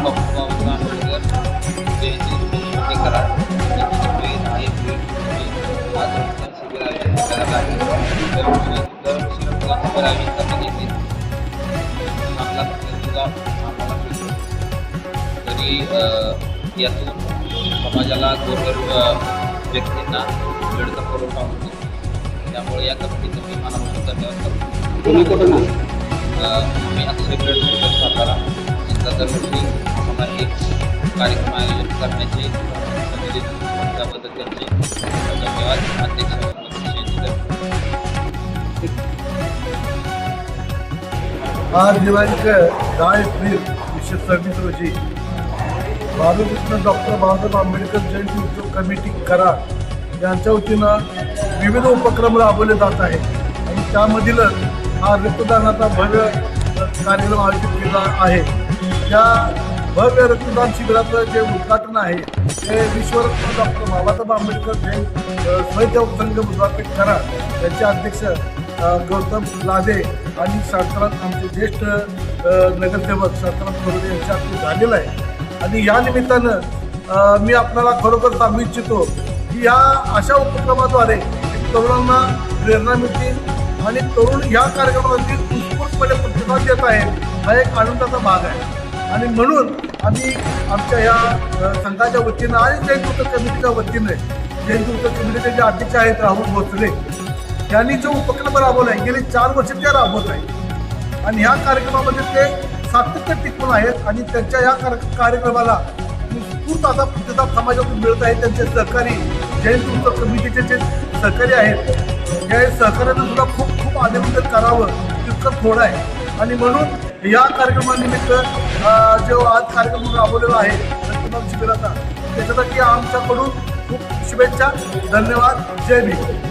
Doctor Babasaheb Ambedkar जयंती करा आज रक्तदान शिबिर आयोजित करत आहे. दरवर्षी रक्तदान शिबिर आयोजित करण्यात येते. चांगला प्रतिसाद आम्हाला मिळतो. तरी यातून समाजाला गोरगरीब व्यक्तींना ब्लडचा पुरवठा होतो. त्यामुळे या कमिटीचं मी मनापासून धन्यवाद करतो. तुम्ही कुठं ना मी अक्षय ब्लड सेंटर सातारा यांचा दरवर्षी आम्हाला एक कार्यक्रम आयोजित करण्याचे संधी देतो. त्याबद्दल त्यांचे धन्यवाद. अध्यक्ष आज दिनांक 10 एप्रिल 1926 रोजी भारतरत्न डॉक्टर बाबासाहेब आंबेडकर जयंती उत्सव कमिटी कराड यांच्या वतीनं विविध उपक्रम राबवले जात आहेत आणि त्यामधीलच हा रक्तदानाचा भव्य कार्यक्रम आयोजित केला आहे. त्या भव्य रक्तदान शिबिराचं जे उद्घाटन आहे ते विश्वरत्न डॉक्टर बाबासाहेब आंबेडकर स्वयंसेवक संघ विद्यापीठ कराड यांचे अध्यक्ष गौतम लादे आणि शांताराम आमचे ज्येष्ठ नगरसेवक शांताराम थोरडे यांच्या हाती झालेलं आहे. आणि या निमित्तानं मी आपल्याला खरोखर सांगू इच्छितो की या अशा उपक्रमाद्वारे तरुणांना प्रेरणा मिळते आणि तरुण या कार्यक्रमामध्ये उत्स्फूर्तपणे प्रतिसाद देत आहेत. हा एक आनंदाचा भाग आहे. आणि म्हणून आम्ही आमच्या या संघाच्या वतीनं आणि जयंती उत्सव कमिटीच्या वतीने जयंती उत्सव कमिटीचे जे अध्यक्ष आहेत राहुल भोसले यांनी जो उपक्रम राबवला आहे गेली 4 वर्ष ते राबवत आहे आणि ह्या कार्यक्रमामध्ये ते सातत्य टिकून आहेत आणि त्यांच्या या कार्यक्रमाला उत्स्फूर्त असा प्रतिसाद समाजातून मिळत आहे. त्यांचे सहकारी जयंती उत्सव कमिटीचे जे सहकारी आहेत या सहकार्यानं सुद्धा खूप खूप अभिनंदन करावं तितकं थोडं आहे. आणि म्हणून या कार्यक्रमानिमित्त जो आज कार्यक्रम राबवलेला आहे रक्तदान शिबिराचा त्याच्यासाठी आमच्याकडून खूप शुभेच्छा. धन्यवाद. जय भीम.